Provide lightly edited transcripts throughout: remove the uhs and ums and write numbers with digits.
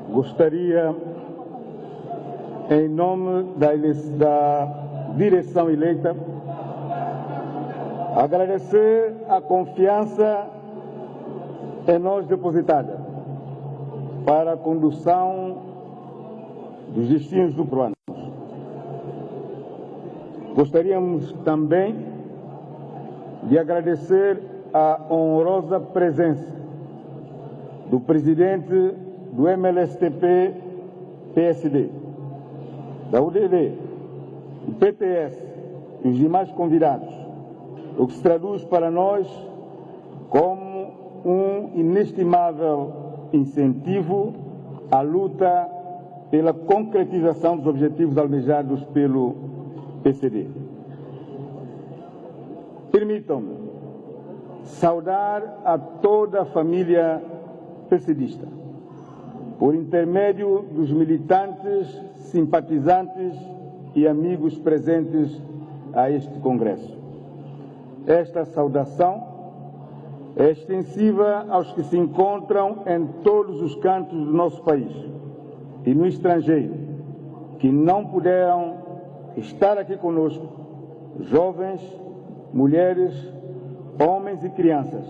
Gostaria, em nome da direção eleita, agradecer a confiança em nós depositada para a condução dos destinos do Proanos. Gostaríamos também de agradecer a honrosa presença do presidente do MLSTP-PSD, da UDD, do PTS e os demais convidados, o que se traduz para nós como um inestimável incentivo à luta pela concretização dos objetivos almejados pelo PCD. Permitam-me saudar a toda a família PCDista, por intermédio dos militantes, simpatizantes e amigos presentes a este Congresso. Esta saudação é extensiva aos que se encontram em todos os cantos do nosso país e no estrangeiro, que não puderam estar aqui conosco, jovens, mulheres, homens e crianças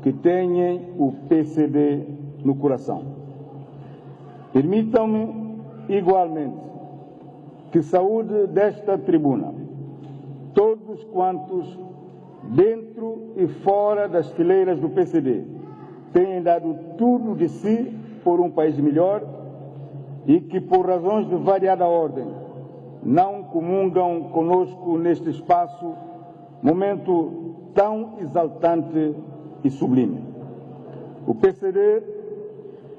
que têm o PCD no coração. Permitam-me, igualmente, que saúde desta tribuna todos quantos, dentro e fora das fileiras do PCD, têm dado tudo de si por um país melhor e que, por razões de variada ordem, não comungam conosco neste espaço, momento tão exaltante e sublime. O PCD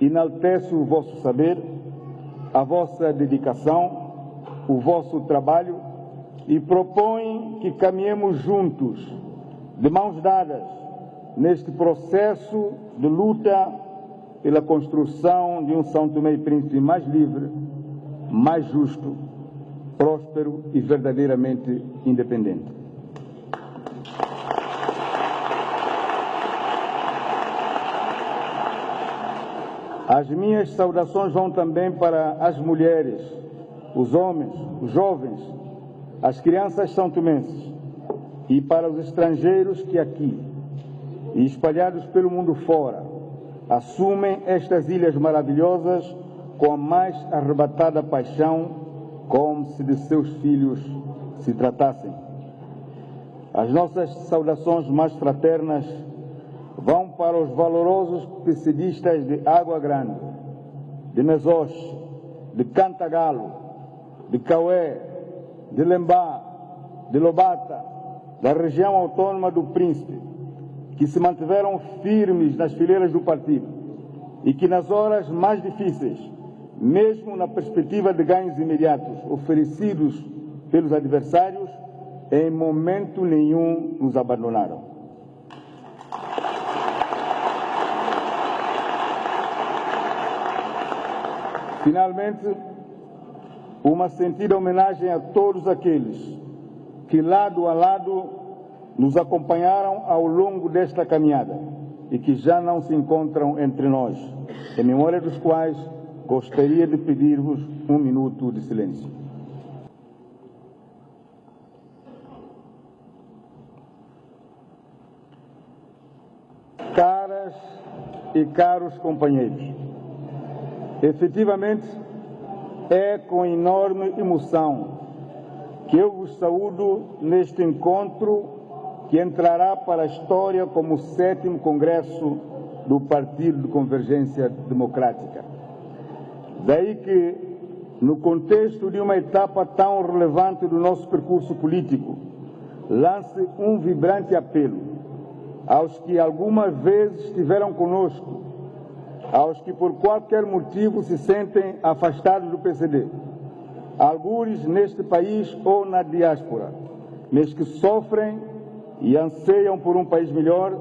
enaltece o vosso saber, a vossa dedicação, o vosso trabalho e propõe que caminhemos juntos, de mãos dadas, neste processo de luta pela construção de um São Tomé e Príncipe mais livre, mais justo, próspero e verdadeiramente independente. As minhas saudações vão também para as mulheres, os homens, os jovens, as crianças são-tomenses e para os estrangeiros que aqui, e espalhados pelo mundo fora, assumem estas ilhas maravilhosas com a mais arrebatada paixão, como se de seus filhos se tratassem. As nossas saudações mais fraternas vão para os valorosos PCDistas de Água Grande, de Mesoche, de Cantagalo, de Caué, de Lembá, de Lobata, da região autônoma do Príncipe, que se mantiveram firmes nas fileiras do partido e que nas horas mais difíceis, mesmo na perspectiva de ganhos imediatos oferecidos pelos adversários, em momento nenhum nos abandonaram. Finalmente, uma sentida homenagem a todos aqueles que, lado a lado, nos acompanharam ao longo desta caminhada e que já não se encontram entre nós, em memória dos quais gostaria de pedir-vos um minuto de silêncio. Caras e caros companheiros, efetivamente, é com enorme emoção que eu vos saúdo neste encontro que entrará para a história como o 7º Congresso do Partido de Convergência Democrática. Daí que, no contexto de uma etapa tão relevante do nosso percurso político, lance um vibrante apelo aos que alguma vez estiveram conosco, aos que por qualquer motivo se sentem afastados do PCD, algures neste país ou na diáspora, mas que sofrem e anseiam por um país melhor,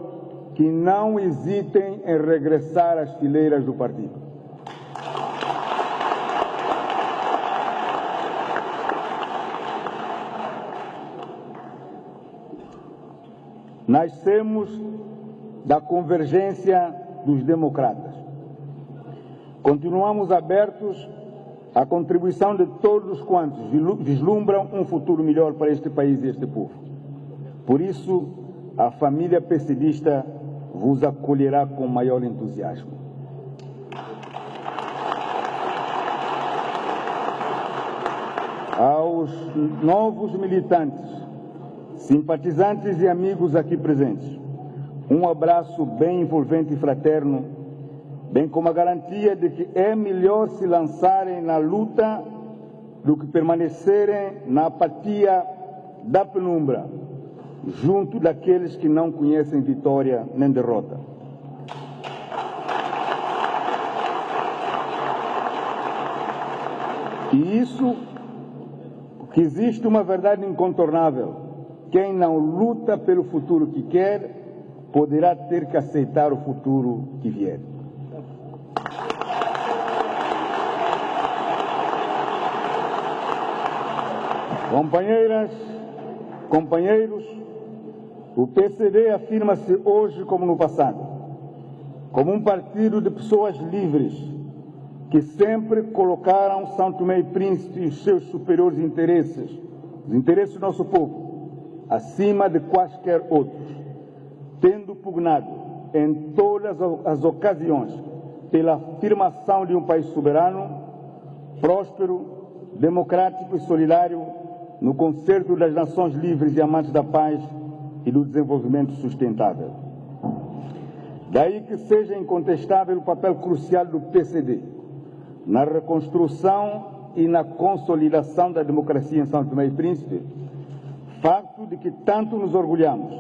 que não hesitem em regressar às fileiras do partido. Nascemos da convergência dos democratas. continuamos abertos à contribuição de todos quantos vislumbram um futuro melhor para este país e este povo. Por isso, a família PCDista vos acolherá com maior entusiasmo. Aos novos militantes, simpatizantes e amigos aqui presentes, um abraço bem envolvente e fraterno, bem como a garantia de que é melhor se lançarem na luta do que permanecerem na apatia da penumbra, junto daqueles que não conhecem vitória nem derrota. E isso que existe uma verdade incontornável: quem não luta pelo futuro que quer, poderá ter que aceitar o futuro que vier. Companheiras, companheiros, o PCD afirma-se hoje como no passado, como um partido de pessoas livres, que sempre colocaram São Tomé e Príncipe e os seus superiores interesses, os interesses do nosso povo, acima de quaisquer outros, tendo pugnado em todas as ocasiões pela afirmação de um país soberano, próspero, democrático e solidário, no concerto das nações livres e amantes da paz e do desenvolvimento sustentável. Daí que seja incontestável o papel crucial do PCD na reconstrução e na consolidação da democracia em São Tomé e Príncipe, facto de que tanto nos orgulhamos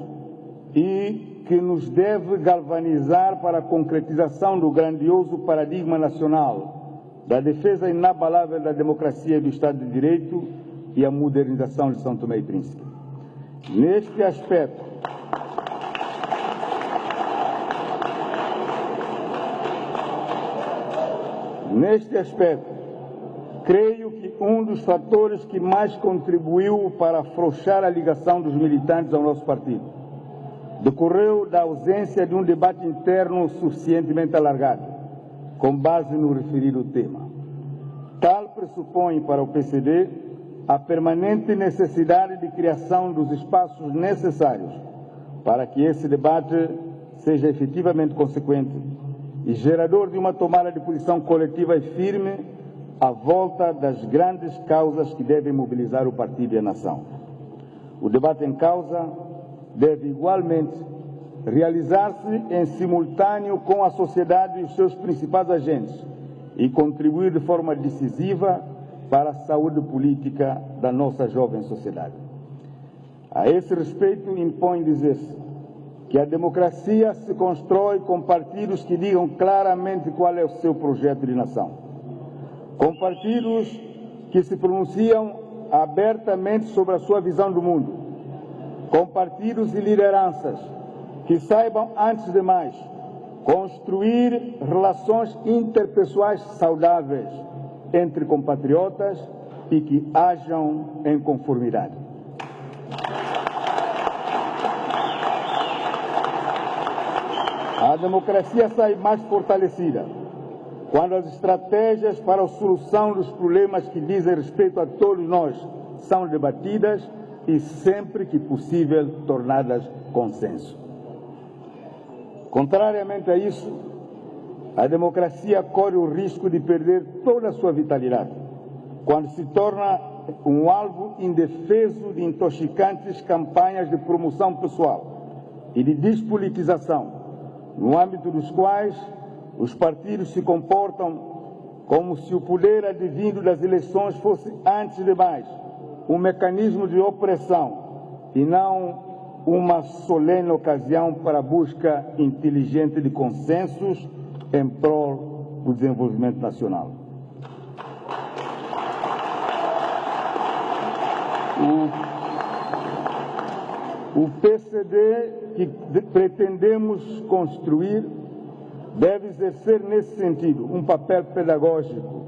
e que nos deve galvanizar para a concretização do grandioso paradigma nacional da defesa inabalável da democracia e do Estado de Direito e a modernização de São Tomé e Príncipe. Neste aspecto, creio que um dos fatores que mais contribuiu para afrouxar a ligação dos militantes ao nosso partido decorreu da ausência de um debate interno suficientemente alargado, com base no referido tema. Tal pressupõe para o PCD a permanente necessidade de criação dos espaços necessários para que esse debate seja efetivamente consequente e gerador de uma tomada de posição coletiva e firme à volta das grandes causas que devem mobilizar o partido e a nação. O debate em causa deve igualmente realizar-se em simultâneo com a sociedade e os seus principais agentes e contribuir de forma decisiva para a saúde política da nossa jovem sociedade. A esse respeito, impõe dizer-se que a democracia se constrói com partidos que digam claramente qual é o seu projeto de nação, com partidos que se pronunciam abertamente sobre a sua visão do mundo, com partidos e lideranças que saibam, antes de mais, construir relações interpessoais saudáveis entre compatriotas e que hajam em conformidade. A democracia sai mais fortalecida quando as estratégias para a solução dos problemas que dizem respeito a todos nós são debatidas e, sempre que possível, tornadas consenso. Contrariamente a isso, a democracia corre o risco de perder toda a sua vitalidade quando se torna um alvo indefeso de intoxicantes campanhas de promoção pessoal e de despolitização, no âmbito dos quais os partidos se comportam como se o poder advindo das eleições fosse, antes de mais, um mecanismo de opressão e não uma solene ocasião para a busca inteligente de consensos em prol do desenvolvimento nacional. O PCD que pretendemos construir deve exercer, nesse sentido, um papel pedagógico,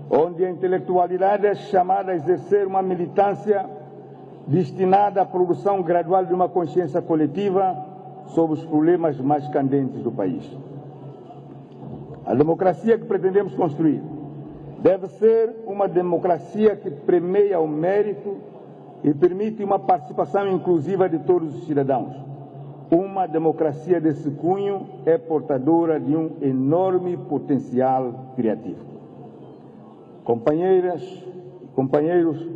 onde a intelectualidade é chamada a exercer uma militância destinada à produção gradual de uma consciência coletiva sobre os problemas mais candentes do país. A democracia que pretendemos construir deve ser uma democracia que premia o mérito e permite uma participação inclusiva de todos os cidadãos. Uma democracia desse cunho é portadora de um enorme potencial criativo. Companheiras e companheiros,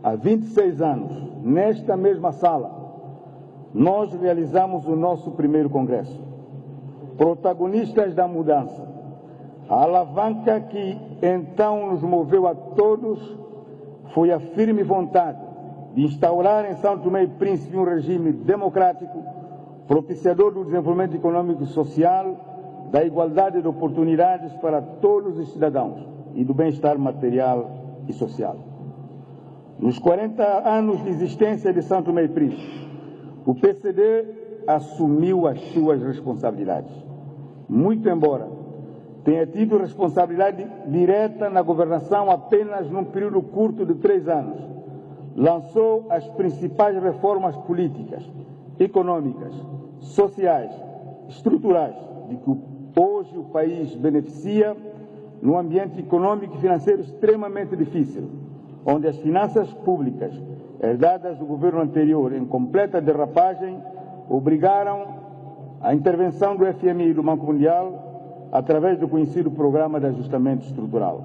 há 26 anos, nesta mesma sala, nós realizamos o nosso primeiro congresso. Protagonistas da mudança, a alavanca que então nos moveu a todos foi a firme vontade de instaurar em São Tomé e Príncipe um regime democrático, propiciador do desenvolvimento econômico e social, da igualdade de oportunidades para todos os cidadãos e do bem-estar material e social. Nos 40 anos de existência de São Tomé e Príncipe, o PCD assumiu as suas responsabilidades. Muito embora tenha tido responsabilidade direta na governação apenas num período curto de 3 anos, lançou as principais reformas políticas, econômicas, sociais, estruturais, de que hoje o país beneficia num ambiente econômico e financeiro extremamente difícil, onde as finanças públicas, herdadas do governo anterior em completa derrapagem, obrigaram a intervenção do FMI e do Banco Mundial através do conhecido Programa de Ajustamento Estrutural.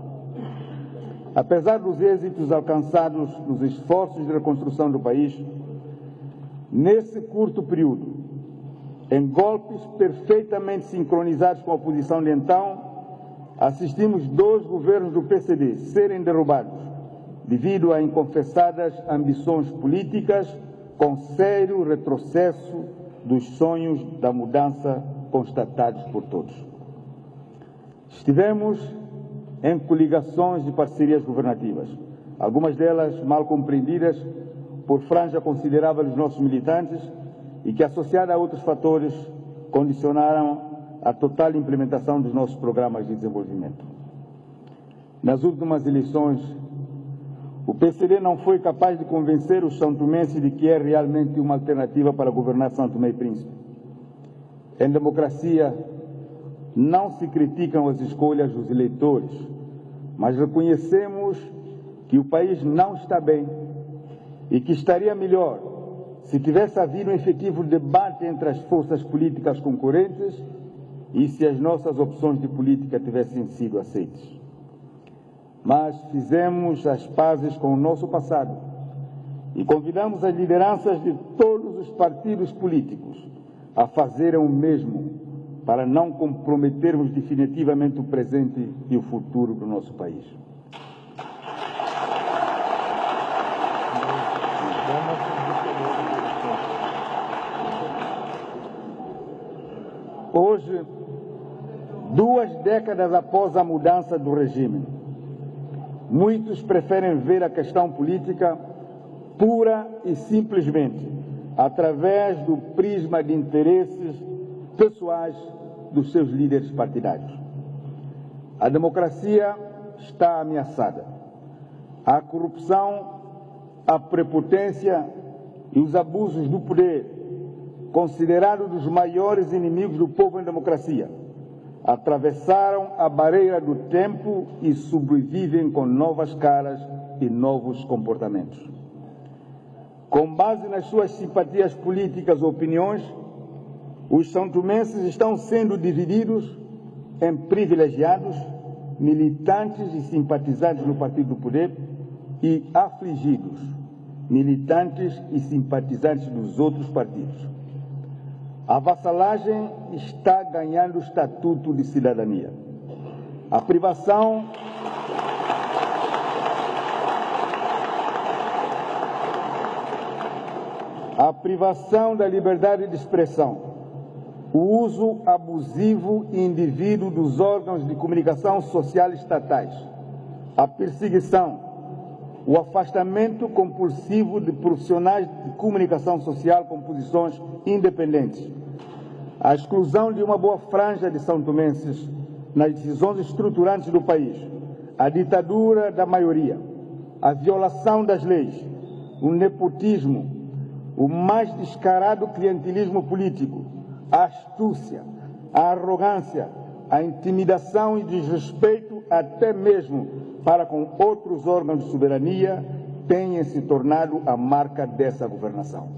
Apesar dos êxitos alcançados nos esforços de reconstrução do país, nesse curto período, em golpes perfeitamente sincronizados com a posição de então, assistimos 2 governos do PCD serem derrubados devido a inconfessadas ambições políticas, com sério retrocesso dos sonhos da mudança constatados por todos. Estivemos em coligações e parcerias governativas, algumas delas mal compreendidas por franja considerável dos nossos militantes e que, associada a outros fatores, condicionaram a total implementação dos nossos programas de desenvolvimento. Nas últimas eleições, o PCD não foi capaz de convencer os santomenses de que é realmente uma alternativa para governar São Tomé e Príncipe. Em democracia, não se criticam as escolhas dos eleitores, mas reconhecemos que o país não está bem e que estaria melhor se tivesse havido um efetivo debate entre as forças políticas concorrentes e se as nossas opções de política tivessem sido aceitas. Mas fizemos as pazes com o nosso passado e convidamos as lideranças de todos os partidos políticos a fazerem o mesmo para não comprometermos definitivamente o presente e o futuro do nosso país. Hoje, 2 décadas após a mudança do regime, muitos preferem ver a questão política pura e simplesmente através do prisma de interesses pessoais dos seus líderes partidários. A democracia está ameaçada. A corrupção, a prepotência e os abusos do poder, considerados os maiores inimigos do povo em democracia, atravessaram a barreira do tempo e sobrevivem com novas caras e novos comportamentos. Com base nas suas simpatias políticas ou opiniões, os santomenses estão sendo divididos em privilegiados, militantes e simpatizantes no partido do poder e afligidos, militantes e simpatizantes dos outros partidos. A vassalagem está ganhando o estatuto de cidadania. A privação da liberdade de expressão, o uso abusivo e indevido dos órgãos de comunicação social estatais, a perseguição, o afastamento compulsivo de profissionais de comunicação social com posições independentes, a exclusão de uma boa franja de santomenses nas decisões estruturantes do país, a ditadura da maioria, a violação das leis, o nepotismo, o mais descarado clientelismo político, a astúcia, a arrogância, a intimidação e desrespeito até mesmo para com outros órgãos de soberania têm se tornado a marca dessa governação.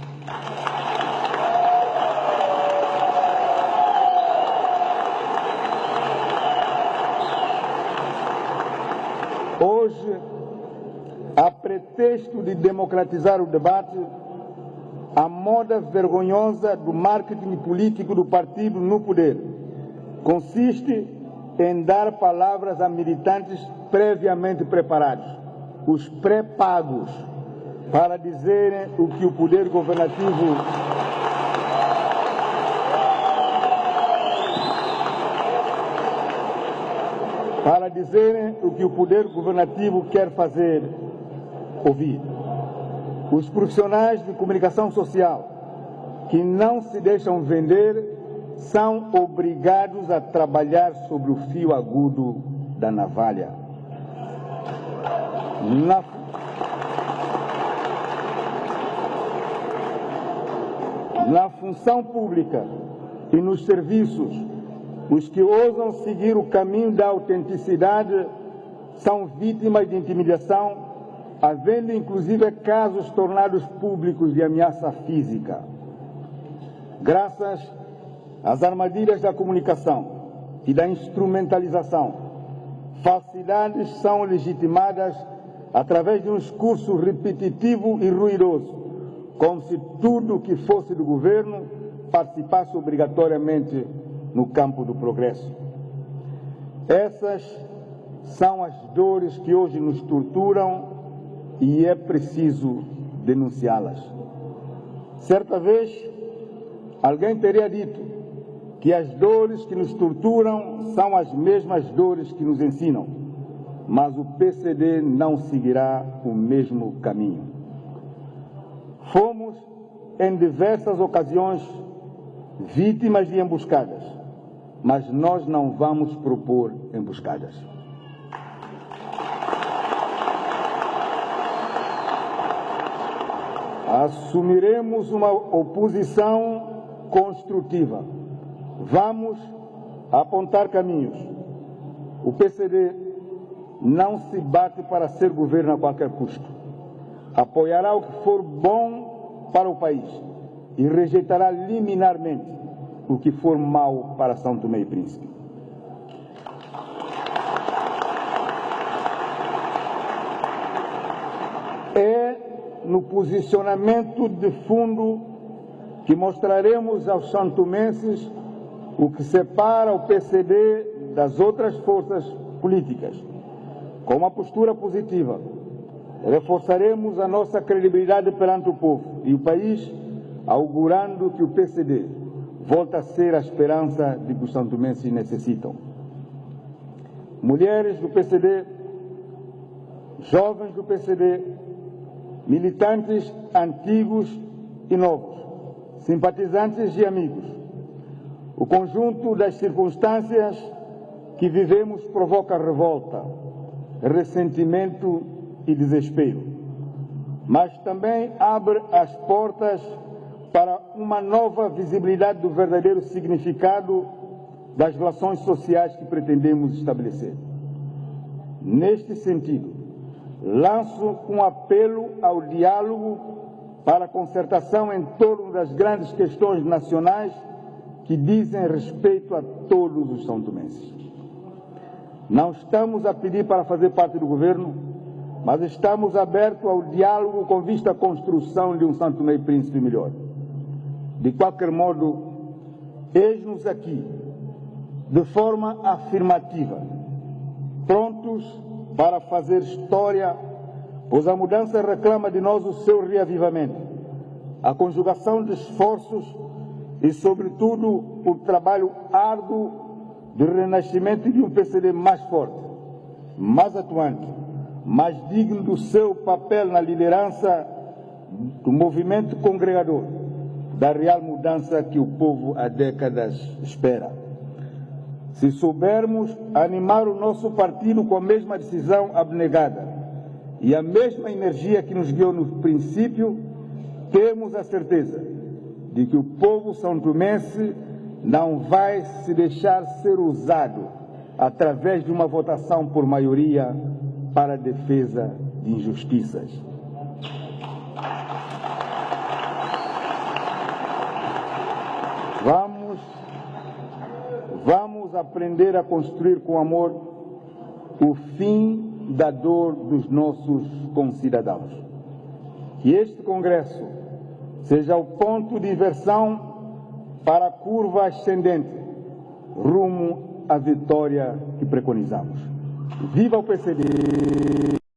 Hoje, a pretexto de democratizar o debate, a moda vergonhosa do marketing político do partido no poder consiste em dar palavras a militantes previamente preparados, os pré-pagos, para dizerem o que o poder governativo quer fazer ouvir. Os profissionais de comunicação social que não se deixam vender são obrigados a trabalhar sobre o fio agudo da navalha. Na função pública e nos serviços, os que ousam seguir o caminho da autenticidade são vítimas de intimidação, havendo inclusive casos tornados públicos de ameaça física. Graças às armadilhas da comunicação e da instrumentalização, falsidades são legitimadas através de um discurso repetitivo e ruidoso, como se tudo o que fosse do governo participasse obrigatoriamente no campo do progresso. Essas são as dores que hoje nos torturam e é preciso denunciá-las. Certa vez, alguém teria dito que as dores que nos torturam são as mesmas dores que nos ensinam, mas o PCD não seguirá o mesmo caminho. Fomos, em diversas ocasiões, vítimas de emboscadas, mas nós não vamos propor emboscadas. Assumiremos uma oposição construtiva. Vamos apontar caminhos. O PCD não se bate para ser governo a qualquer custo. Apoiará o que for bom para o país e rejeitará liminarmente o que for mau para São Tomé e Príncipe. É no posicionamento de fundo que mostraremos aos santomenses o que separa o PCD das outras forças políticas. Com uma postura positiva, reforçaremos a nossa credibilidade perante o povo e o país, augurando que o PCD volta a ser a esperança de que os santomenses necessitam. Mulheres do PCD, jovens do PCD, militantes antigos e novos, simpatizantes e amigos. O conjunto das circunstâncias que vivemos provoca revolta, ressentimento e desespero, mas também abre as portas para uma nova visibilidade do verdadeiro significado das relações sociais que pretendemos estabelecer. Neste sentido, lanço um apelo ao diálogo para a concertação em torno das grandes questões nacionais que dizem respeito a todos os santomenses. Não estamos a pedir para fazer parte do governo, mas estamos abertos ao diálogo com vista à construção de um São Tomé e Príncipe melhor. De qualquer modo, eis-nos aqui, de forma afirmativa, prontos para fazer história, pois a mudança reclama de nós o seu reavivamento, a conjugação de esforços e, sobretudo, o trabalho árduo de renascimento de um PCD mais forte, mais atuante, mais digno do seu papel na liderança do movimento congregador, da real mudança que o povo há décadas espera. Se soubermos animar o nosso partido com a mesma decisão abnegada e a mesma energia que nos guiou no princípio, temos a certeza de que o povo santomense não vai se deixar ser usado através de uma votação por maioria para a defesa de injustiças. Vamos aprender a construir com amor o fim da dor dos nossos concidadãos. Que este Congresso seja o ponto de inversão para a curva ascendente, rumo à vitória que preconizamos. Viva o PCD!